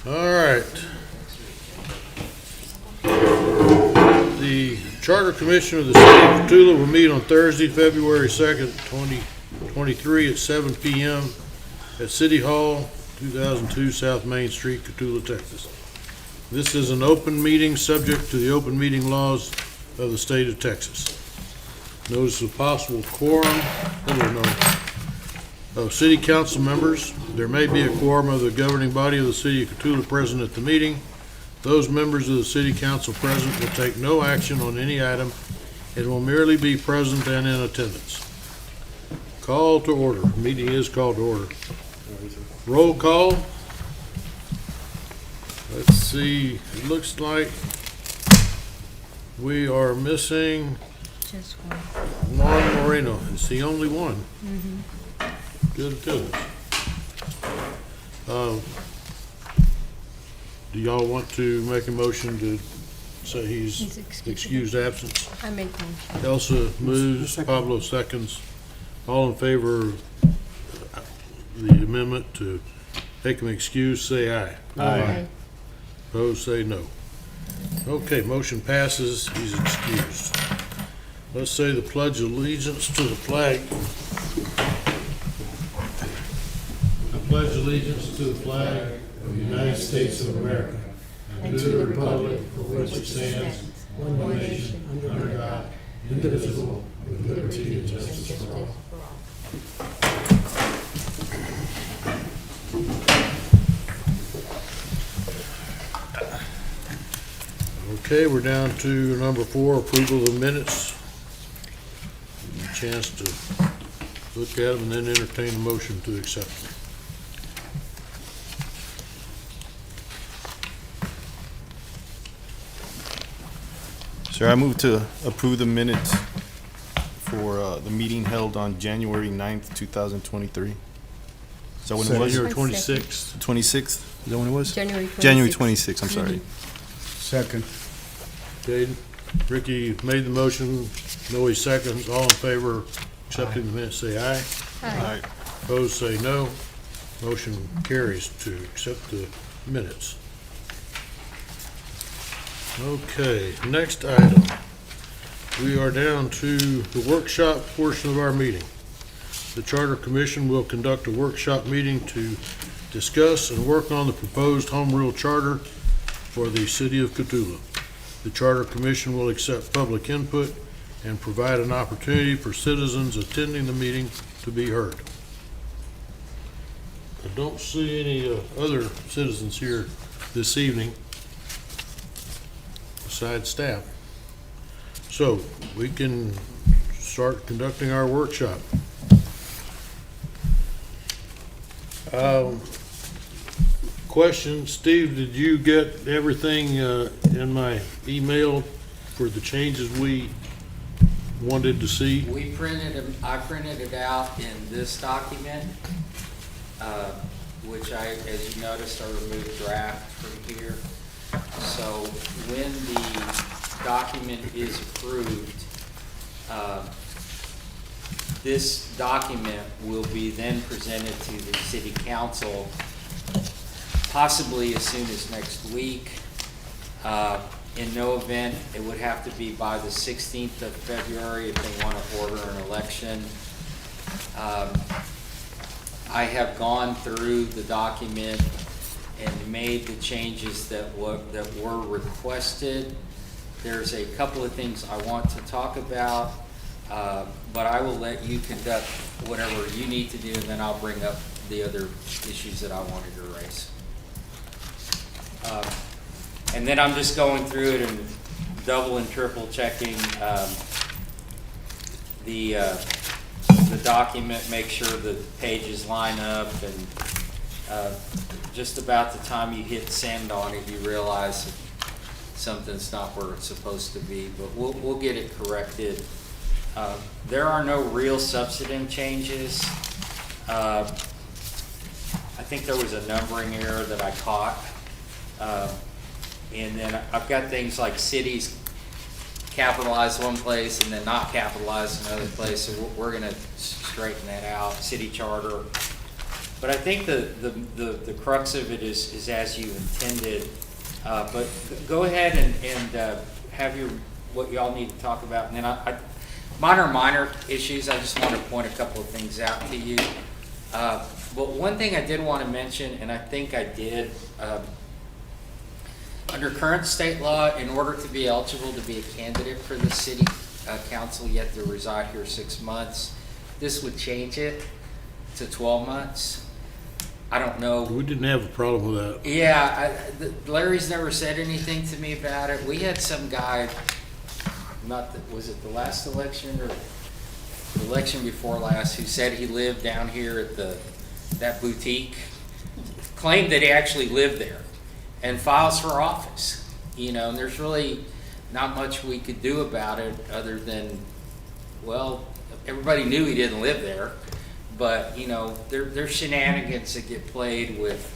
All right. The Charter Commission of the City of Cotulla will meet on Thursday, February 2nd, 2023 at 7 p.m. at City Hall, 2002 South Main Street, Cotulla, Texas. This is an open meeting subject to the open meeting laws of the state of Texas. Notice of possible quorum, of city council members. There may be a quorum of the governing body of the city of Cotulla present at the meeting. Those members of the city council present will take no action on any item and will merely be present and in attendance. Call to order. Meeting is called to order. Roll call. Let's see. It looks like we are missing Just one. Juan Moreno. It's the only one. Good attendance. Do y'all want to make a motion to say he's excused absence? I make one. Elsa moves, Pablo seconds. All in favor of the amendment to make him excused, say aye. Aye. Opposed, say no. Okay, motion passes. He's excused. Let's say the pledge of allegiance to the flag. I pledge allegiance to the flag of the United States of America and to the republic for which it stands, one nation, under God, indivisible, with liberty and justice for all. Okay, we're down to number 4, approval of the minutes. A chance to look at them and then entertain a motion to accept them. Sir, I move to approve the minutes for the meeting held on January 9th, 2023. Is that when it was? January 26th. 26th? Is that when it was? January 26th. January 26th, I'm sorry. Second. Okay, Ricky made the motion, Noe seconds. All in favor of accepting the minutes, say aye. Aye. Opposed, say no. Motion carries to accept the minutes. Okay, next item. We are down to the workshop portion of our meeting. The Charter Commission will conduct a workshop meeting to discuss and work on the proposed home rule charter for the city of Cotulla. The Charter Commission will accept public input and provide an opportunity for citizens attending the meeting to be heard. I don't see any other citizens here this evening besides staff. So we can start conducting our workshop. Question, Steve, did you get everything in my email for the changes we wanted to see? We printed them, I printed it out in this document, which as you noticed, I removed draft from here. So when the document is approved, this document will be then presented to the city council possibly as soon as next week. In no event, it would have to be by the 16th of February if they want to order an election. I have gone through the document and made the changes that were requested. There's a couple of things I want to talk about, but I will let you conduct whatever you need to do, and then I'll bring up the other issues that I wanted to raise. And then I'm just going through it and double and triple checking the document, make sure the pages line up, and just about the time you hit send on it, you realize that something's not where it's supposed to be, but we'll get it corrected. There are no real substantive changes. I think there was a numbering error that I caught. And then I've got things like cities capitalized one place and then not capitalized another place, so we're going to straighten that out, city charter. But I think the crux of it is as you intended. But go ahead and have what y'all need to talk about. And then minor issues, I just want to point a couple of things out to you. But one thing I did want to mention, and I think I did, under current state law, in order to be eligible to be a candidate for the city council, you have to reside here 6 months. This would change it to 12 months. I don't know. We didn't have a problem with that. Yeah, Larry's never said anything to me about it. We had some guy, was it the last election or the election before last, who said he lived down here at that boutique, claimed that he actually lived there, and files for office. And there's really not much we could do about it other than, well, everybody knew he didn't live there. But, there's shenanigans that get played with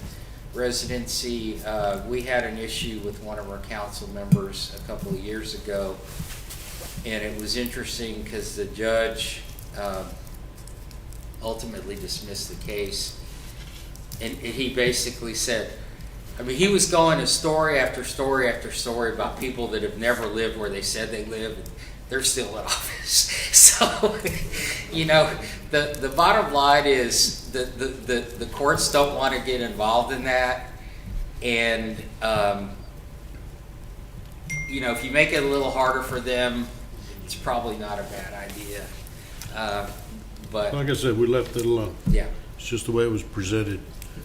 residency. We had an issue with one of our council members a couple of years ago, and it was interesting because the judge ultimately dismissed the case. And he basically said, he was going to story after story after story about people that have never lived where they said they live, and they're still in office. So, the bottom line is the courts don't want to get involved in that. And, if you make it a little harder for them, it's probably not a bad idea. But Like I said, we left it alone. yeah, It's just the way it was presented.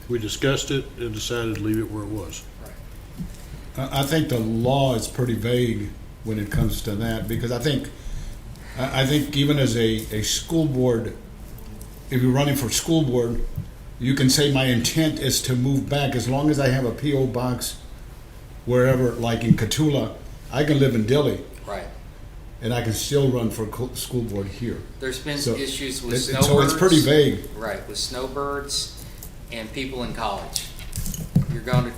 We discussed it and decided to leave it where it was. right. I think the law is pretty vague when it comes to that, because I think even as a school board, if you're running for school board, you can say my intent is to move back as long as I have a P.O. box wherever, like in Cotulla. I can live in Dilley Right. and I can still run for school board here. There's been So, issues with So snowbirds. it's pretty vague. Right, with snowbirds and people in college. You're going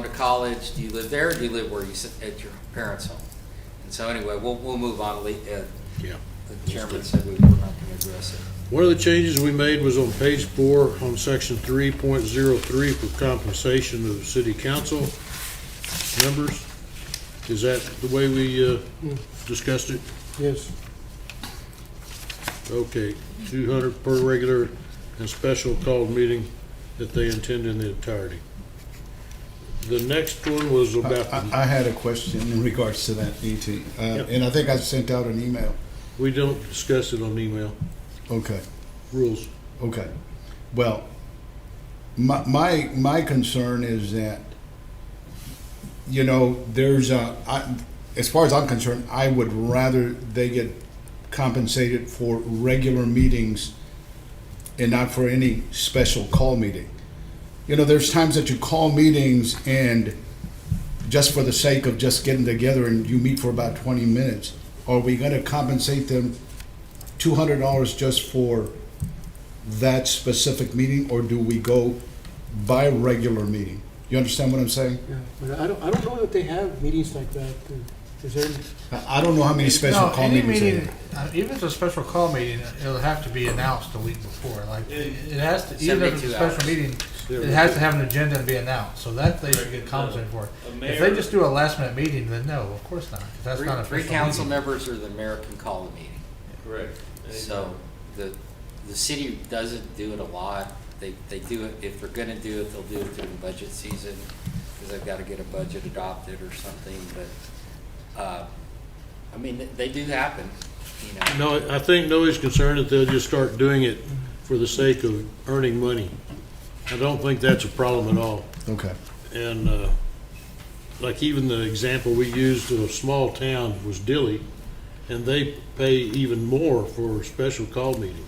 to college. Do you live there, or do you live where you sit at your parents' home? And so anyway, we'll move on. Yeah. The chairman said we were not going to address it. One of the changes we made was on page 4 on section 3.03 for compensation of city council members. Is that the way we discussed it? Yes. Okay, 200 per regular and special called meeting that they attend in the entirety. The next one was about, I had a question in regards to that, E.T. And I think I sent out an email. we don't discuss it on email Okay. rules. Okay. Well, my concern is that, as far as I'm concerned, I would rather they get compensated for regular meetings and not for any special call meeting. There's times that you call meetings and just for the sake of just getting together and you meet for about 20 minutes. Are we going to compensate them $200 just for that specific meeting, or do we go by regular meeting? You understand what I'm saying? Yeah, but I don't know that they have meetings like that. Is there? I don't know how many special No, call any meetings they meeting, have. even if it's a special call meeting, it'll have to be announced a week before. Like, it has to, even if it's a 72 special hours. meeting, it has to have an agenda and be announced, so that they should get compensated for. If they just do a last minute meeting, then no, of course not, 'cause that's not a Three official council meeting. members or the mayor can call the meeting. Correct. So the city doesn't do it a lot. They do it, if they're gonna do it, they'll do it during budget season, because they've gotta get a budget adopted or something, but, they do happen, No, I think nobody's concerned that they'll just start doing it for the sake of earning money. I don't think that's a problem at all. Okay. And like even the example we used of a small town was Dilley, and they pay even more for a special call meeting.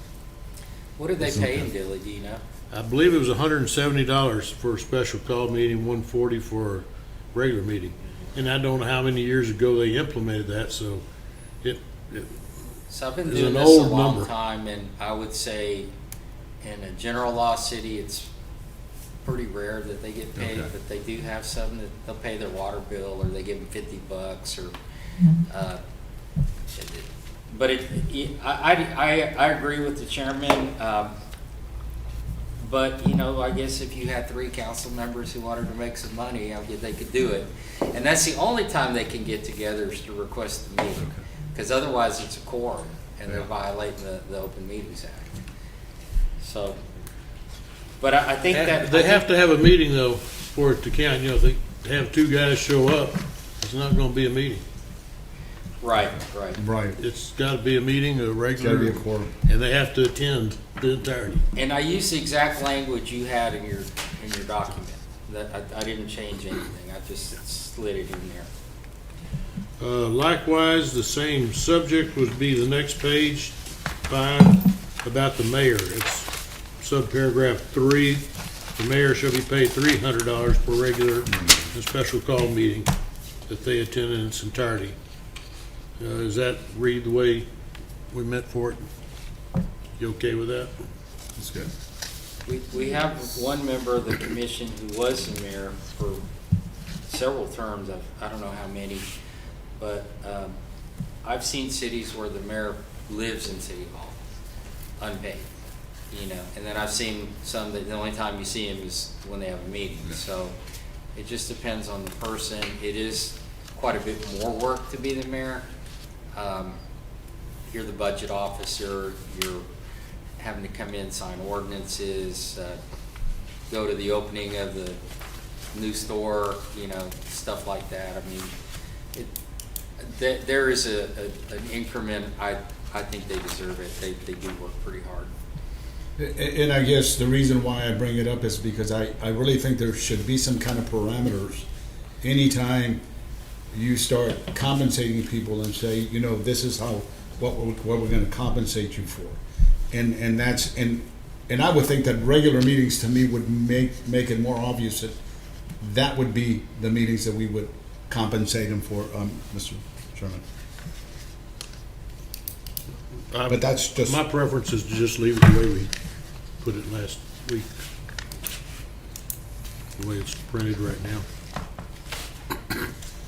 What do they pay in Dilley, do you know? I believe it was $170 for a special call meeting, $140 for a regular meeting. And I don't know how many years ago they implemented that, so So I've been It's doing an this a old long number. time, and I would say in a general law city, it's pretty rare that they get paid, Okay. but they do have some that they'll pay their water bill, or they give them $50, or, but I agree with the chairman. But, you know, I guess if you had 3 council members who wanted to make some money, I guess they could do it. And that's the only time they can get together is to request the meeting. Because otherwise it's a quorum and they're violating the Open Meetings Act. So, but I think that. They have to have a meeting though for it to count. You know, if they have 2 guys show up, it's not gonna be a meeting. Right. Right. It's gotta be a meeting, a Gotta regular, be a quorum. and they have to attend the entirety. And I used the exact language you had in your document. That I didn't change anything. I just slid it in there. Likewise, the same subject would be the next page, 5, about the mayor. It's subparagraph 3. The mayor shall be paid $300 per regular and special call meeting that they attend in its entirety. Does that read the way we meant for it? You okay with that? That's good. We have one member of the commission who was the mayor for several terms. I don't know how many, but I've seen cities where the mayor lives in City Hall, unpaid, you know. And then I've seen some that the only time you see him is when they have a meeting. So it just depends on the person. It is quite a bit more work to be the mayor. You're the budget officer. You're having to come in, sign ordinances, go to the opening of the new store, you know, stuff like that. I mean, there is an increment. I think they deserve it. They do work pretty hard. And I guess the reason why I bring it up is because I really think there should be some kind of parameters anytime you start compensating people and say, you know, this is what we're going to compensate you for. And that's and I would think that regular meetings to me would make it more obvious that would be the meetings that we would compensate them for, Mr. Chairman. But that's just My preference is to just leave it the way we put it last week, the way it's printed right now.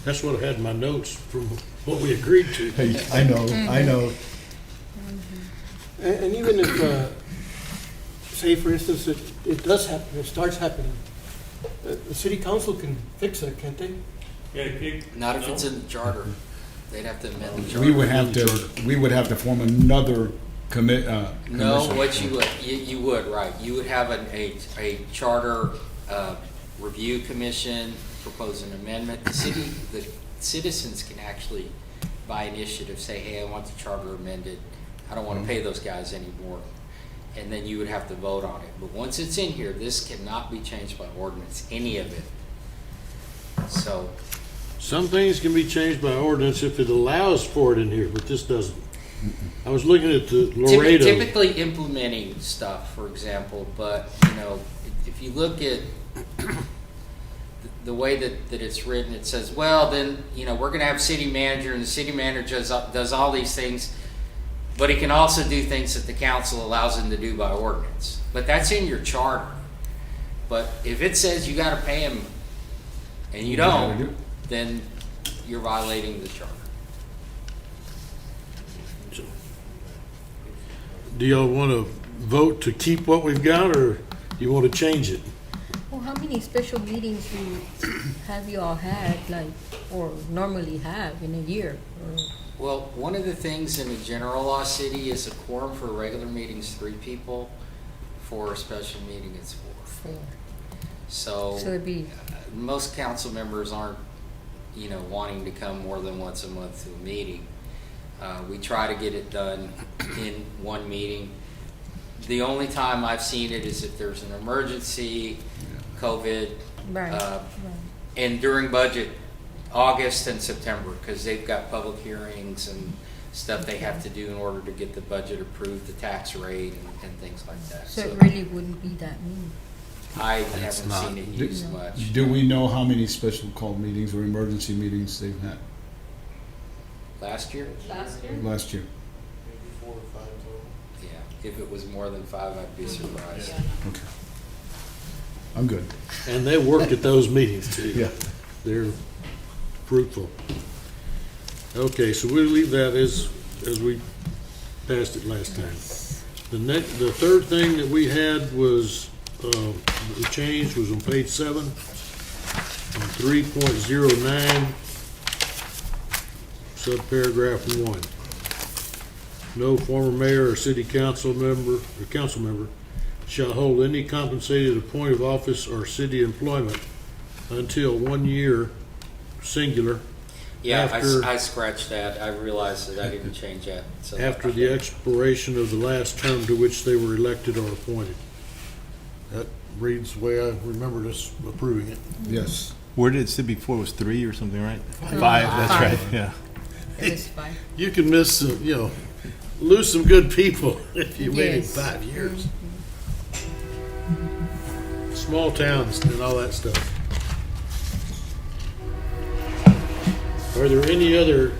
That's what I had in my notes from what we agreed to. Hey, I know. And even if, say for instance, it does happen, it starts happening, the city council can fix it, can't they? Not if it's in the charter. They'd have to amend the charter. We would have to form another commission. No, what you would, right. You would have a charter review commission, propose an amendment. The citizens can actually, by initiative, say, hey, I want the charter amended. I don't want to pay those guys anymore. And then you would have to vote on it. But once it's in here, this cannot be changed by ordinance, any of it. So, Some things can be changed by ordinance if it allows for it in here, but this doesn't. I was looking at the Laredo. typically implementing stuff, for example, but, you know, if you look at the way that it's written, it says, well, then, you know, we're going to have city manager, and the city manager does all these things, but he can also do things that the council allows him to do by ordinance. But that's in your charter. But if it says you got to pay him and you don't, then you're violating the charter. Do y'all want to vote to keep what we've got, or do you want to change it? Well, how many special meetings have you all had, like, or normally have in a year? Well, one of the things in a general law city is a quorum for a regular meeting is 3 people. For a special meeting, it's 4. So it'd be most council members aren't, you know, wanting to come more than once a month to a meeting. We try to get it done in one meeting. The only time I've seen it is if there's an emergency, COVID, right. and during budget, August and September, because they've got public hearings and stuff they have to do in order to get the budget approved, the tax rate, and things like that. So it really wouldn't be that many. I haven't seen it used much. Do we know how many special call meetings or emergency meetings they've had Last year? last year? Yeah. If it was more than 5, I'd be surprised. Okay. I'm good. And they work at those meetings too. Yeah. They're fruitful. Okay, so we'll leave that as we passed it last time. The third thing that we had was the change was on page 7, on 3.09, subparagraph 1. No former mayor or city council member shall hold any compensated appointed office or city employment until 1 year, singular, Yeah, After- I scratched that. I realized that I didn't change that. So after the expiration of the last term to which they were elected or appointed. That reads the way I remember us approving it. Yes. Where did it sit before? It was 3 or something, right? 5, that's Five. right, yeah. It is fine. You can miss, lose some good people if you waited Yes. 5 years. Small towns and all that stuff. Are there any other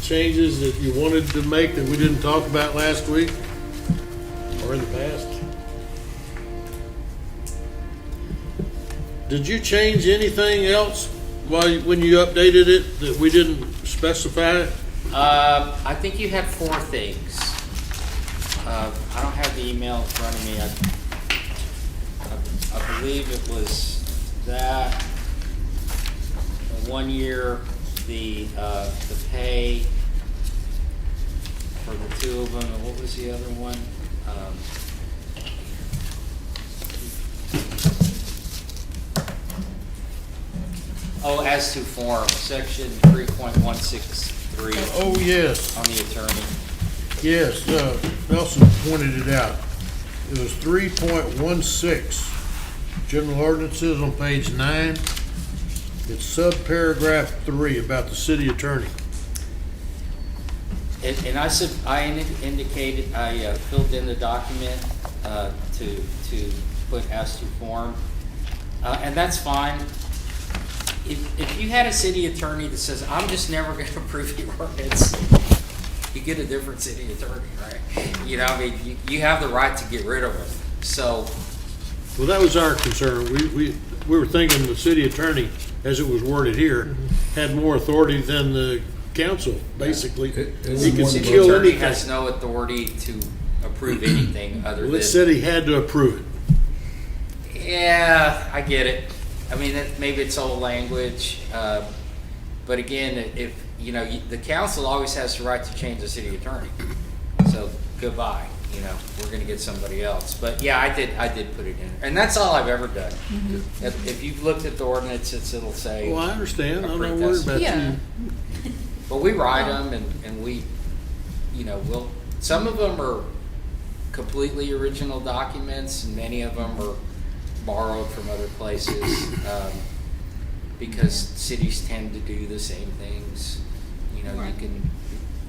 changes that you wanted to make that we didn't talk about last week or in the past? Did you change anything else when you updated it that we didn't specify? I think you had 4 things. I don't have the email in front of me. I believe it was that 1 year, the pay for the 2 of them, and what was the other one? As to form, section 3.163 Oh, yes. on the attorney. Yes, Nelson pointed it out. It was 3.16, general ordinances on page 9. It's subparagraph 3 about the city attorney. And I said, indicated, I filled in the document to put as to form, and that's fine. If you had a city attorney that says, I'm just never going to approve your ordinance, you get a different city attorney, right? You have the right to get rid of them. So, Well, that was our concern. We were thinking the city attorney, as it was worded here, had more authority than the council, basically. It He was could more city kill attorney anything. has no authority to approve anything other Well, than. it said he had to approve it. Yeah, I get it. I mean, maybe it's old language, but again, if the council always has the right to change the city attorney. So goodbye. We're going to get somebody else. But yeah, I did put it in, and that's all I've ever done. If you've looked at the ordinance, it'll say. Well, I understand. I'm not Approve worried this. about Yeah. you. But we write them, and we, some of them are completely original documents, and many of them are borrowed from other places, because cities tend to do the same things. You can,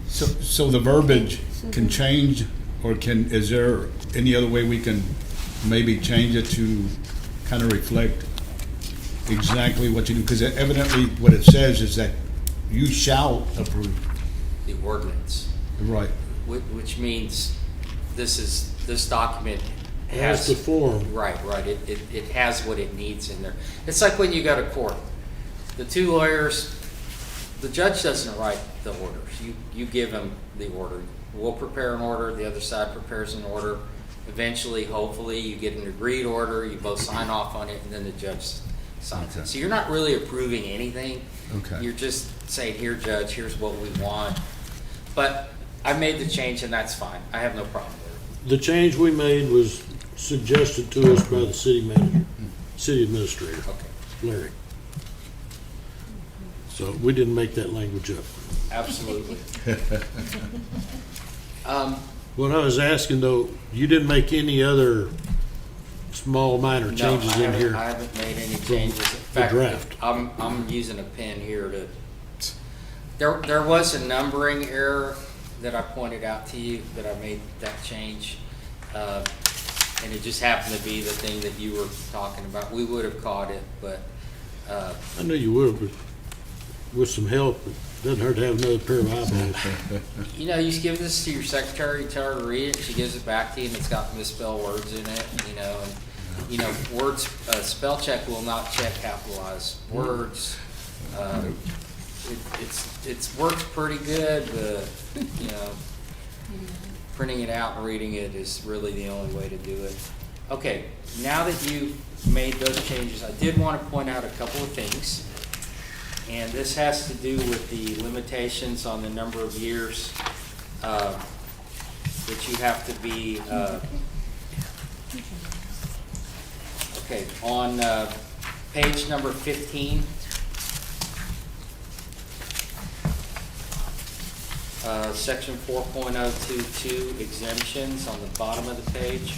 So the verbiage can change, or is there any other way we can maybe change it to kind of reflect exactly what you do? Because evidently what it says is that you shall approve. the ordinance, Right. which means this document Has has. the form. Right, it has what it needs in there. It's like when you go to court. The 2 lawyers, the judge doesn't write the orders. You give them the order. We'll prepare an order, the other side prepares an order. Eventually, hopefully, you get an agreed order, you both sign off on it, and then the judge signs it. So you're not really approving anything. Okay. You're just saying, here, judge, here's what we want. But I made the change, and that's fine. I have no problem with it. The change we made was suggested to us by the city manager, city administrator, Okay, Larry. So we didn't make that language up. absolutely. What I was asking though, you didn't make any other small minor changes No, in here? I haven't made any from changes. In the fact, draft. I'm using a pen here to. There was a numbering error that I pointed out to you that I made that change, and it just happened to be the thing that you were talking about. We would have caught it, but I knew you would, but with some help, it doesn't hurt to have another pair of eyeballs. you give this to your secretary, tell her to read it, she gives it back to you, and it's got misspelled words in it. Words, spell check will not check capitalized words. It's worked pretty good, but printing it out and reading it is really the only way to do it. Okay, now that you've made those changes, I did want to point out a couple of things. And this has to do with the limitations on the number of years that you have to be, okay, on page number 15, section 4.022 exemptions on the bottom of the page.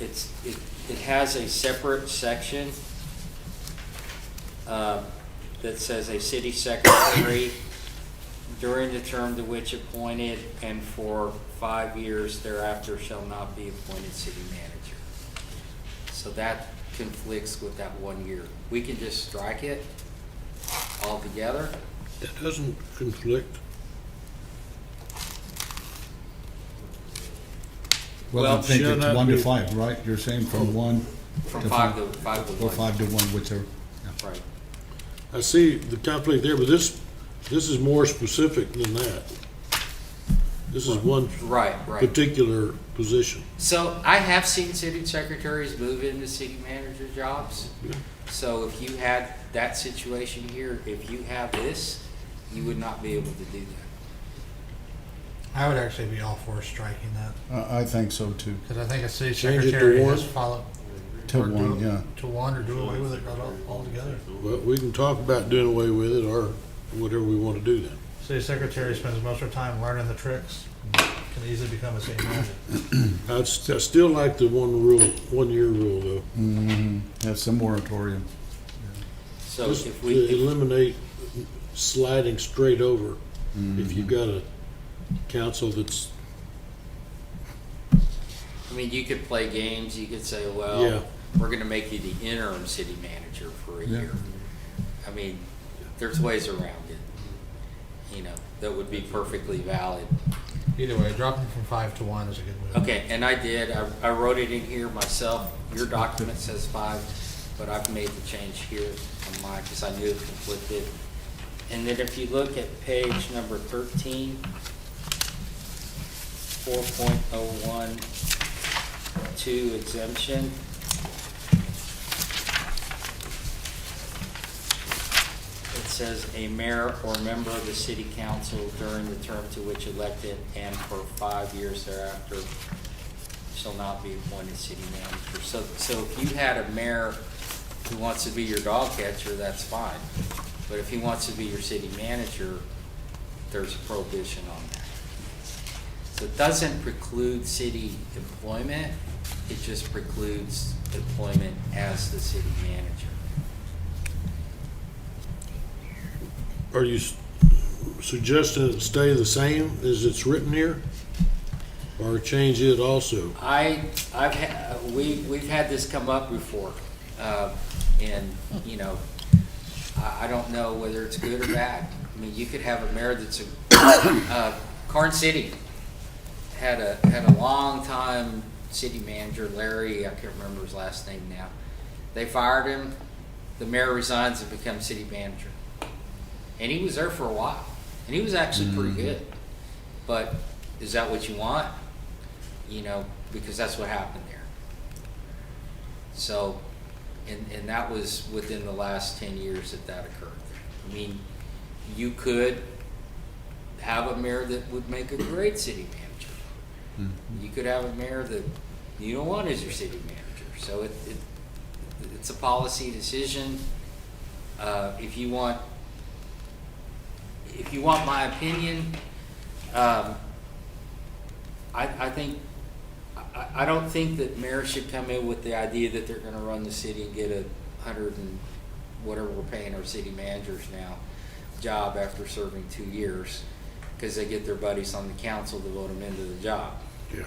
It has a separate section that says a city secretary during the term to which appointed and for 5 years thereafter shall not be appointed city manager. So that conflicts with that 1 year. We can just strike it altogether. That doesn't conflict. Well, I Well, think shall it's not 1 to be- 5, right? You're saying from 1 From to 5 5, to 5 to or 1. 5 to 1, whichever. Yeah. Right. I see the conflict there, but this is more specific than that. This is one Right, right. particular position. So I have seen city secretaries move into city manager jobs. So if you had that situation here, if you have this, you would not be able to do that. I would actually be all for striking that, I think so too. because I think a city Change it to secretary one? has followed. To or do 1, it- yeah. To one, or do away with it altogether. Well, we can talk about doing away with it or whatever we want to do then. City secretary spends most of her time learning the tricks, and can easily become a city manager. I still like the 1 year rule though. Have some moratorium. So Just if to we, eliminate sliding straight over if you've got a council that's, I mean, you could play games, you could say, Yeah. well, we're gonna make you the interim city manager for a Yeah. year. I mean, there's ways around it, you know, that would be perfectly valid. Either way, dropping from 5 to 1 is a good move. Okay, and I did, I wrote it in here myself, your document says 5, but I've made the change here on mine, because I knew it conflicted. And then if you look at page number 13, 4.012 exemption. It says a mayor or member of the city council during the term to which elected and for 5 years thereafter shall not be appointed city manager. So if you had a mayor who wants to be your dog catcher, that's fine. But if he wants to be your city manager, there's a prohibition on that. So it doesn't preclude city employment, it just precludes employment as the city manager. are you suggesting it stay the same as it's written here? Or change it also? We've had this come up before, and, you know, I don't know whether it's good or bad. I mean, you could have a mayor that's Karn City had a long time city manager, Larry, I can't remember his last name now. They fired him, the mayor resigns and becomes city manager. And he was there for a while, and he was actually pretty good. But is that what you want? You know, because that's what happened there. So, and that was within the last 10 years that occurred. I mean, you could have a mayor that would make a great city manager. You could have a mayor that you don't want as your city manager. So it's a policy decision. If you want my opinion, I don't think that mayors should come in with the idea that they're gonna run the city and get 100 and whatever we're paying our city managers now, job after serving 2 years, because they get their buddies on the council to vote them into the job. Yeah,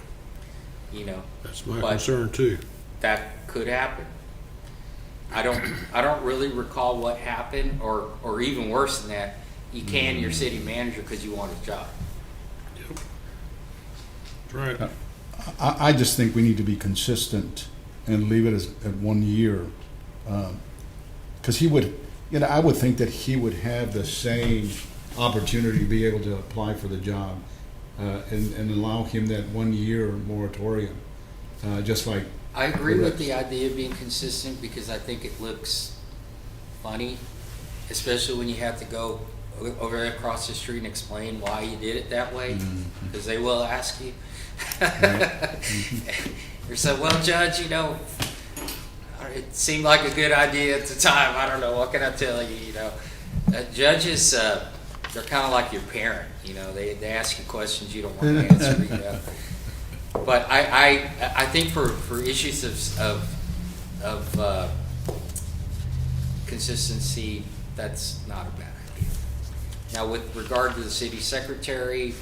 You know, that's my But- concern too. that could happen. I don't really recall what happened, or even worse than that, you can your city manager because you want his job. Yep. That's right. I just think we need to be consistent and leave it at 1 year. Because he would, I would think that he would have the same opportunity to be able to apply for the job and allow him that 1 year moratorium, just like. I agree with the idea of being consistent because I think it looks funny, especially when you have to go over there across the street and explain why you did it that way, because they will ask you. You're saying, well, Judge, you know, it seemed like a good idea at the time. I don't know, what can I tell you, you know? Judges, they're kind of like your parent, you know, they ask you questions you don't want to answer, you know? But I think for issues of consistency, that's not a bad idea. Now, with regard to the city secretary,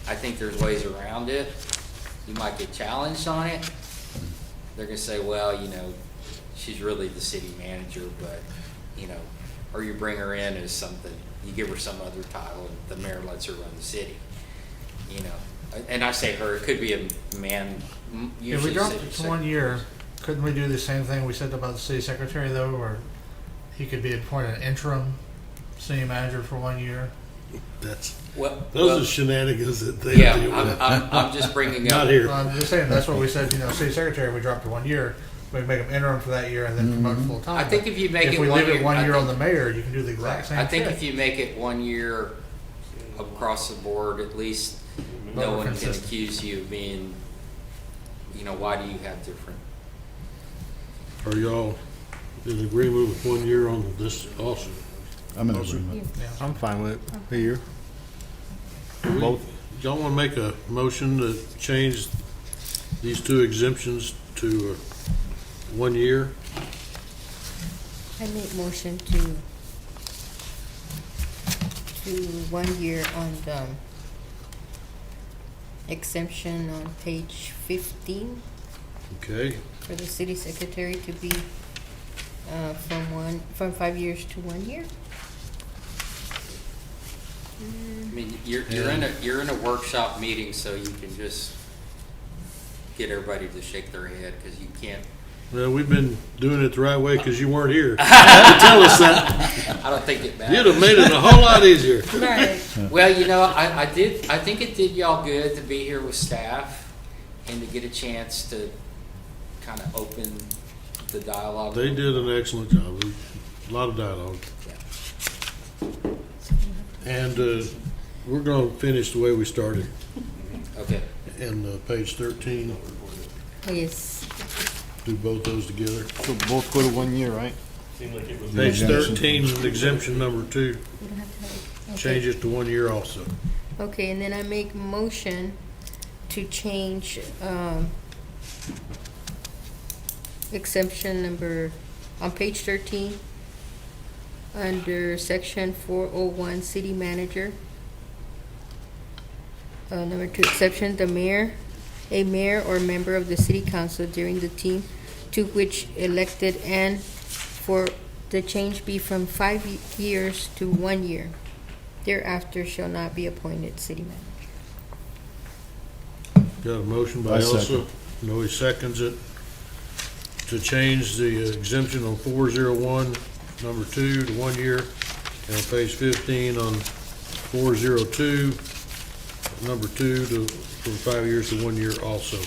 I think there's ways around it. You might get challenged on it. They're gonna say, well, you know, she's really the city manager, but, you know, or you bring her in as something, you give her some other title, and the mayor lets her run the city, you know. And I say her, it could be a man, If we usually dropped city it to secretary. 1 year, couldn't we do the same thing we said about the city secretary though, where he could be appointed an interim city manager for 1 year? That's, Well, those are shenanigans that they yeah, deal with. I'm just bringing up. Not here. Well, I'm just saying, that's what we said, you know, city secretary, we dropped to 1 year, we make him interim for that year and then promote full time. I think if you make it If we 1 leave year, it 1 I year on think- the mayor, you can do the exact same I think shit. if you make it 1 year across the board, at least no More one can consistent. accuse you of being, you know, why do you have different? Are y'all in agreement with 1 year on this also? I'm in Also- agreement. I'm fine with it. A year. Do we- Both. Y'all want to make a motion to change these two exemptions to 1 year? I make motion to 1 year on the exemption on page 15 Okay, for the city secretary to be from 5 years to 1 year. I mean, you're in a workshop meeting, so you can just get everybody to shake their head, because you can't, well, we've been doing it the right way because you weren't here. To tell us that, I don't think it you'd matters. have made it a whole lot easier. Right. Well, you know, I think it did y'all good to be here with staff and to get a chance to kind of open the dialogue. They did an excellent job, a lot of dialogue. Yeah. And we're going to finish the way we started, Okay. in page 13, Yes. do both those together. So both go to 1 year, right? Page exemption. 13, exemption number 2, You don't have to have it. change it to 1 year also. Okay, and then I make motion to change exemption number on page 13 under section 401 city manager. Number 2 exception, the mayor, a mayor or member of the city council during the team to which elected, and for the change be from 5 years to 1 year. Thereafter shall not be appointed city manager. Got a motion by I Elsa, second. Noe seconds it, to change the exemption on 401, number 2 to 1 year, and on page 15 on 402, number 2 to, from 5 years to 1 year also.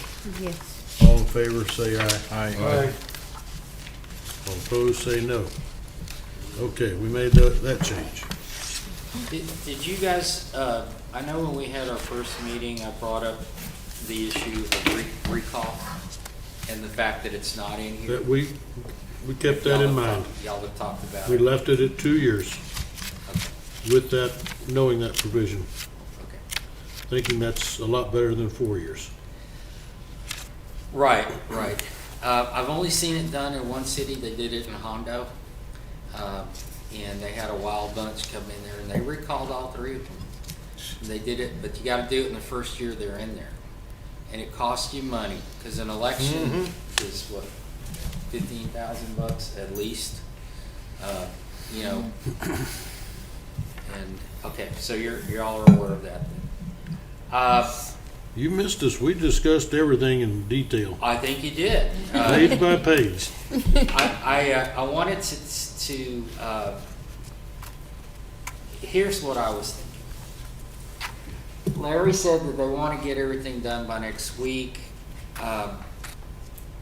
Yes. All in favor, say aye. Aye. All opposed, say no. Okay, we made that change. Did you guys, I know when we had our first meeting, I brought up the issue of recall and the fact that it's not in here. That we kept that in mind. Y'all have talked about We it. left it at 2 years with that, knowing that provision, Okay. thinking that's a lot better than 4 years. Right, right. I've only seen it done in one city. They did it in Hondo. And they had a wild bunch come in there and they recalled all 3 of them. They did it, but you gotta do it in the first year they're in there. And it costs you money, cause an election is what, $15,000 at least? You know, and, okay, so y'all are aware of that then. You missed us. We discussed everything in detail, I think you did. page by page. I wanted to here's what I was thinking. Larry said that they want to get everything done by next week.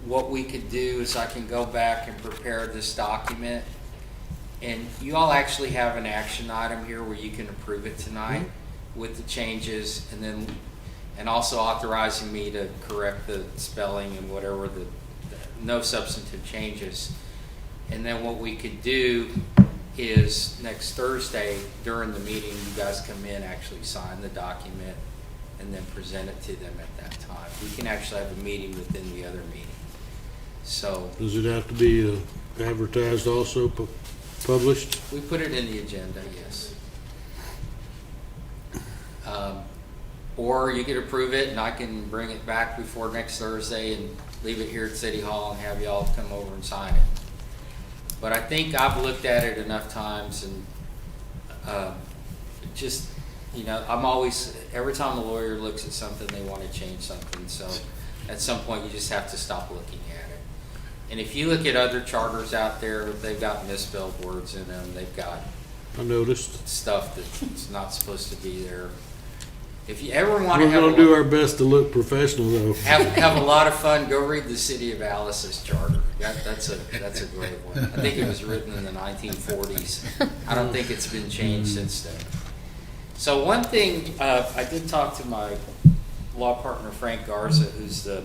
What we could do is I can go back and prepare this document. And you all actually have an action item here where you can approve it tonight with the changes, and also authorizing me to correct the spelling and whatever no substantive changes. And then what we could do is next Thursday during the meeting, you guys come in, actually sign the document, and then present it to them at that time. We can actually have a meeting within the other meeting. So Does it have to be advertised also, published? we put it in the agenda, yes. Or you could approve it and I can bring it back before next Thursday and leave it here at City Hall and have y'all come over and sign it. But I think I've looked at it enough times and just, I'm always, every time a lawyer looks at something, they want to change something. So at some point, you just have to stop looking at it. And if you look at other charters out there, they've got misspelled words in them. They've got I noticed. stuff that's not supposed to be there. If you ever want to We're have gonna do our best to look professional though. have a lot of fun, go read the City of Alice's charter. That's a great one. I think it was written in the 1940s. I don't think it's been changed since then. So one thing, I did talk to my law partner Frank Garza, who's the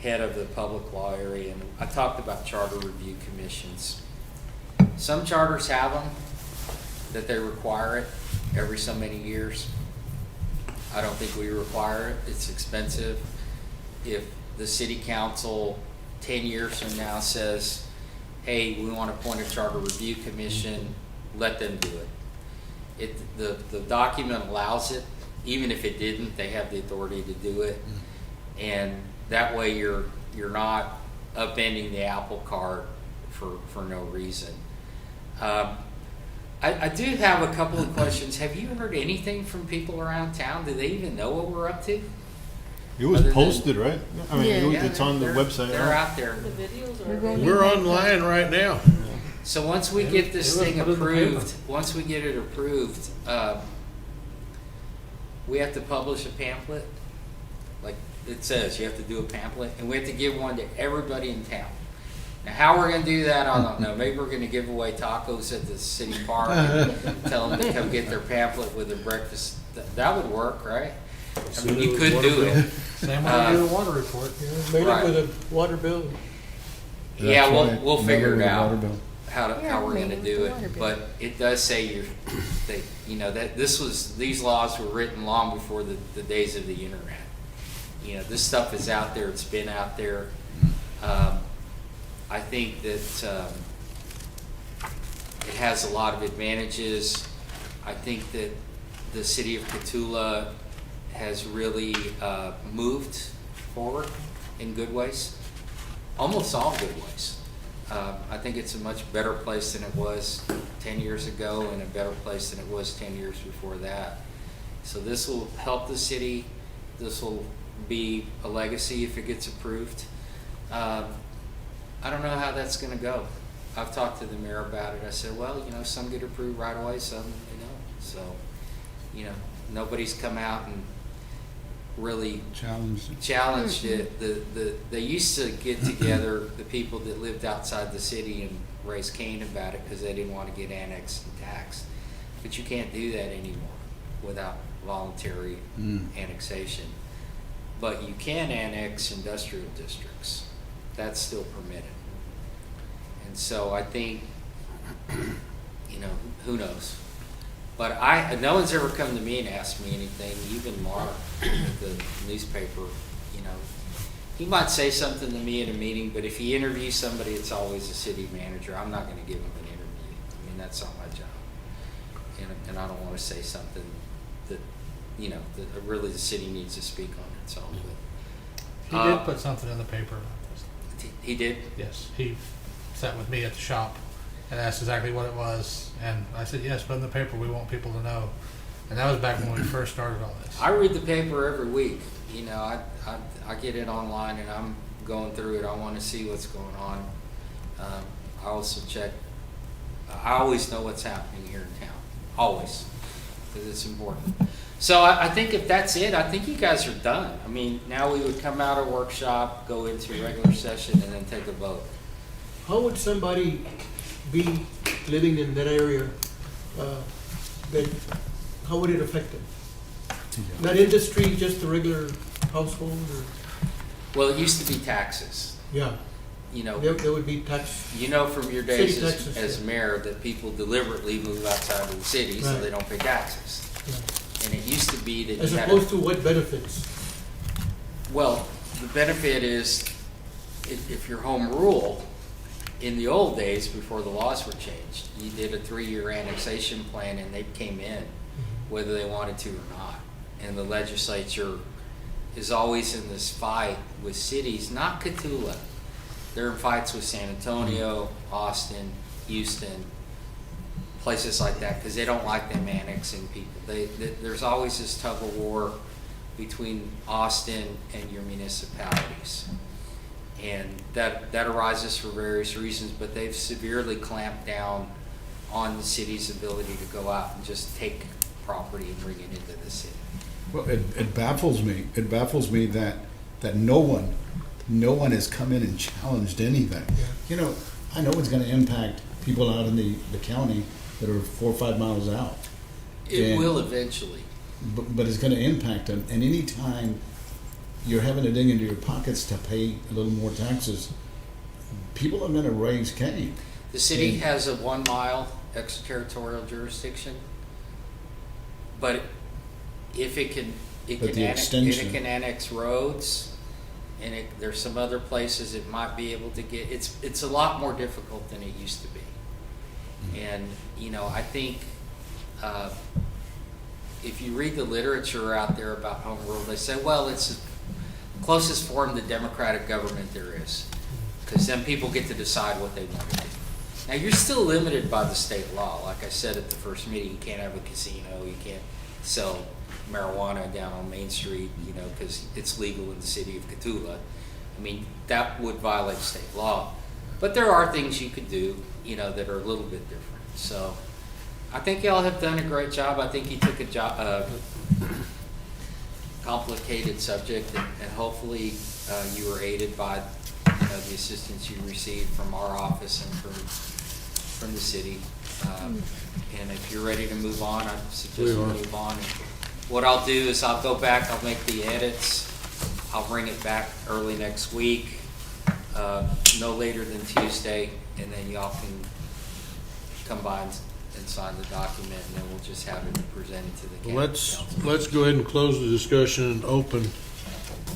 head of the public law area, and I talked about charter review commissions. Some charters have them, that they require it every so many years. I don't think we require it. It's expensive. If the city council 10 years from now says, hey, we want to appoint a charter review commission, let them do it. The document allows it. Even if it didn't, they have the authority to do it. And that way you're not upending the apple cart for no reason. I do have a couple of questions. Have you heard anything from people around town? Do they even know what we're up to? It was Other than- posted, right? I mean, Yeah. it's on the They're- website. They're right? out there. We're online right now. So once we get this They thing put it in the paper. approved, once we get it approved, we have to publish a pamphlet. Like it says, you have to do a pamphlet, and we have to give one to everybody in town. Now, how we're going to do that, I don't know. Maybe we're going to give away tacos at the city park and tell them to come get their pamphlet with their breakfast. That would work, right? I mean, you could do it. Same way we do the water report. Made Right. up with a water bill. Yeah, That's right. we'll figure it Never out. with a water bill. How we're maybe going to with do the it, water bill. but it does say that these laws were written long before the days of the internet. This stuff is out there. It's been out there. I think that it has a lot of advantages. I think that the city of Cotulla has really moved forward in good ways, almost all good ways. I think it's a much better place than it was 10 years ago and a better place than it was 10 years before that. So this will help the city. This will be a legacy if it gets approved. I don't know how that's going to go. I've talked to the mayor about it. I said, well, some get approved right away, some, So, nobody's come out and really challenged it. They used to get together, the people that lived outside the city, and raise Cain about it because they didn't want to get annexed and taxed. But you can't do that anymore without voluntary annexation. But you can annex industrial districts. That's still permitted. And so I think, who knows? But no one's ever come to me and asked me anything, even Mark at the newspaper, he might say something to me in a meeting, but if he interviews somebody, it's always a city manager. I'm not going to give him an interview. I mean, that's not my job. And I don't want to say something that, that really the city needs to speak on it. So, He did put something in the paper about this. he did? Yes, he sat with me at the shop and asked exactly what it was, and I said, yes, put it in the paper, we want people to know. And that was back when we first started all this. I read the paper every week. I get it online and I'm going through it. I want to see what's going on. I also check. I always know what's happening here in town. Always, because it's important. So I think if that's it, I think you guys are done. I mean, now we would come out of workshop, go into regular session, and then take a vote. How would somebody be living in that area, that, how would it affect them? Not industry, just the regular household, or, Well, it used to be taxes. yeah, You know, there would be tax, you know from your days City as, taxes, as yeah. mayor that people deliberately move outside of the city so Right. they don't pay taxes. yeah. And it used to be that As you had opposed to what benefits? well, the benefit is if you're home rule, in the old days before the laws were changed, you did a 3-year annexation plan and they came in whether they wanted to or not. And the legislature is always in this fight with cities, not Cotulla. They're in fights with San Antonio, Austin, Houston, places like that, because they don't like them annexing people. There's always this tug of war between Austin and your municipalities. And that arises for various reasons, but they've severely clamped down on the city's ability to go out and just take property and bring it into the city. Well, it baffles me. It baffles me that no one has come in and challenged anything. Yeah. You know, I know it's going to impact people out in the county that are 4 or 5 miles out, It And- will eventually. but it's going to impact them. And any time you're having to dig into your pockets to pay a little more taxes, people are going to raise Cain. The city And- has a 1 mile extraterritorial jurisdiction, but if it can, But the extension- it can annex roads, and there's some other places it might be able to get. It's a lot more difficult than it used to be. And, you know, I think if you read the literature out there about home rule, they say, well, it's the closest form to democratic government there is, because then people get to decide what they want to do. Now, you're still limited by the state law. Like I said at the first meeting, you can't have a casino, you can't sell marijuana down on Main Street, you know, because it's legal in the city of Cotulla. I mean, that would violate state law. But there are things you could do, you know, that are a little bit different. So I think y'all have done a great job. I think you took a complicated subject, and hopefully you were aided by, you know, the assistance you received from our office and from the city. And if you're ready to move on, I suggest we We are. move on. What I'll do is I'll go back, I'll make the edits, I'll bring it back early next week, no later than Tuesday, and then y'all can come by and sign the document, and then we'll just have it presented to the county council. Let's go ahead and close the discussion and open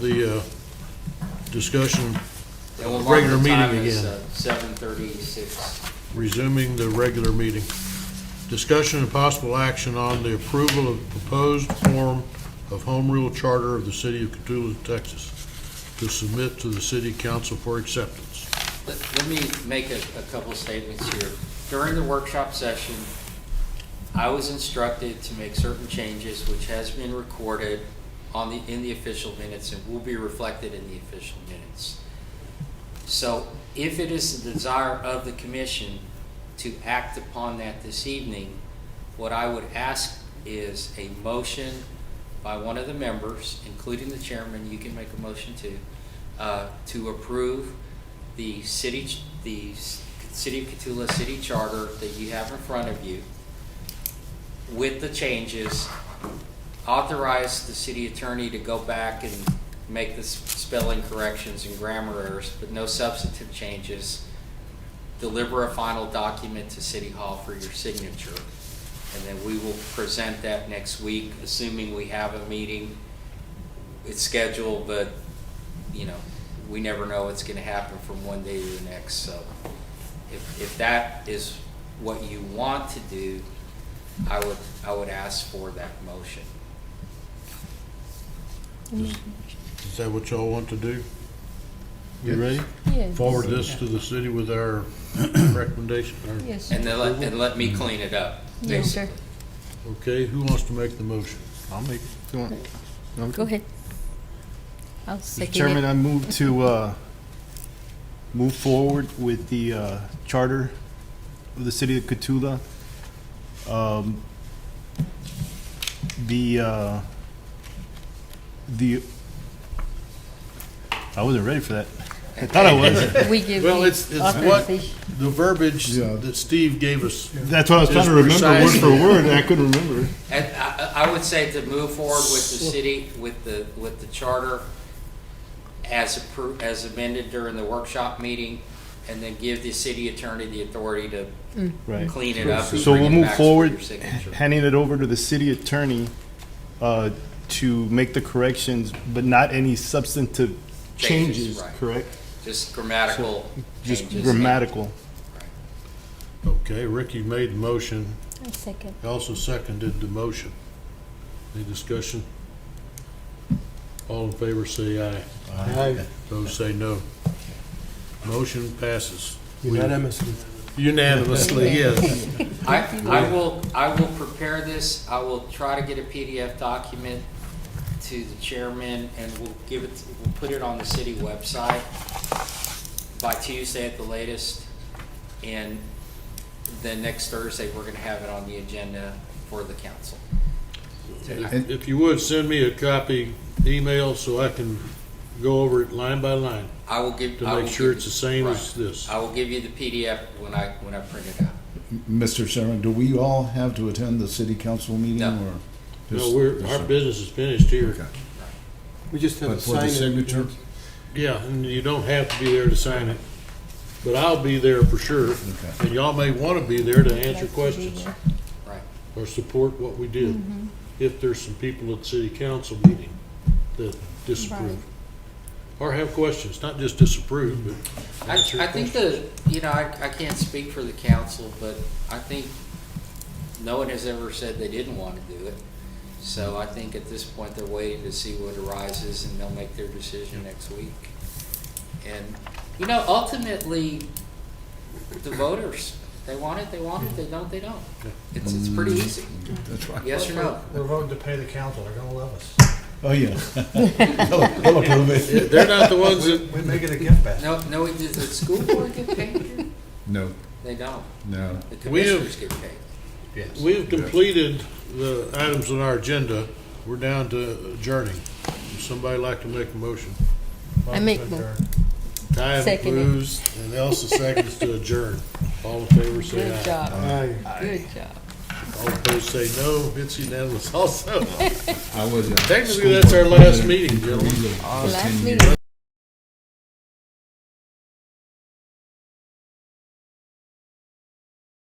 the discussion, And we'll mark regular the time meeting as, again. 7:36. resuming the regular meeting. Discussion and possible action on the approval of proposed form of home rule charter of the city of Cotulla, Texas, to submit to the city council for acceptance. Let me make a couple of statements here. During the workshop session, I was instructed to make certain changes, which has been recorded in the official minutes and will be reflected in the official minutes. So if it is the desire of the commission to act upon that this evening, what I would ask is a motion by one of the members, including the chairman, you can make a motion to approve the city of Cotulla City Charter that you have in front of you with the changes, authorize the city attorney to go back and make the spelling corrections and grammar errors, but no substantive changes, deliver a final document to City Hall for your signature, and then we will present that next week, assuming we have a meeting. It's scheduled, but, you know, we never know what's going to happen from one day to the next. So if that is what you want to do, I would ask for that motion. Is that what y'all want to do? You ready? Yes. Forward this to the city with our recommendation? or- Yes, And sir. then let me clean it up. Yes, sir. Okay, who wants to make the motion? I'll make it if you want. No, Go ahead. I'll Mr. second Chairman, it. I move to move forward with the charter of the city of Cotulla, the I wasn't ready for that. I thought I was. We give Well, you it's what, authorization. the verbiage Yeah. that Steve gave us. That's what I was trying to Just remember word for precisely. word, and I couldn't remember. And I would say to move forward with the city, with the charter as amended during the workshop meeting, and then give the city attorney the authority to Right. clean it up and So bring we'll it move back for forward, your signature. handing it over to the city attorney to make the corrections, but not any substantive Changes, changes, right. correct? Just grammatical Just changes. grammatical. Okay, Ricky made the motion. I second. Also seconded the motion. Any discussion? All in favor say aye. Aye. Those say no. Motion passes. Unanimously. Unanimously, yes. I will prepare this. I will try to get a PDF document to the chairman, and we'll put it on the city website by Tuesday at the latest. And then next Thursday, we're gonna have it on the agenda for the council. If you would, send me a copy email so I can go over it line by line I will give. to I will make sure give- it's the same as right. this. I will give you the PDF when I print it out. Mr. Chairman, do we all have to attend the city council meeting No. or? No, our business is finished here. Okay. We just have But to for the sign it. signature? Yeah, and you don't have to be there to sign it, but I'll be there for sure. Okay. And y'all may want to be there to answer questions Right. or support what we did. If there's some people at the city council meeting that disapprove. Or have questions, not just disapprove, but answer I think questions. I can't speak for the council, but I think no one has ever said they didn't want to do it. So I think at this point, they're waiting to see what arises, and they'll make their decision next week. And, ultimately, the voters, they want it, they don't, they don't. It's pretty easy. That's right. Yes or no? We're voting to pay the council, they're gonna love us. Oh, yeah. They'll approve it. They're not the ones that, We may get a gift basket. No, does the school board get paid here? No, They don't. no. The We have- commissioners get paid. Yes. we've completed the items on our agenda. We're down to adjourning. Would somebody like to make a motion? I make mo- Ty Second it. moves and Elsa seconds to adjourn. All in favor say Good aye. job. Aye. Good job. All opposed say no. It's unanimous also. I was. Technically, that's our last meeting, gentlemen. Last meeting.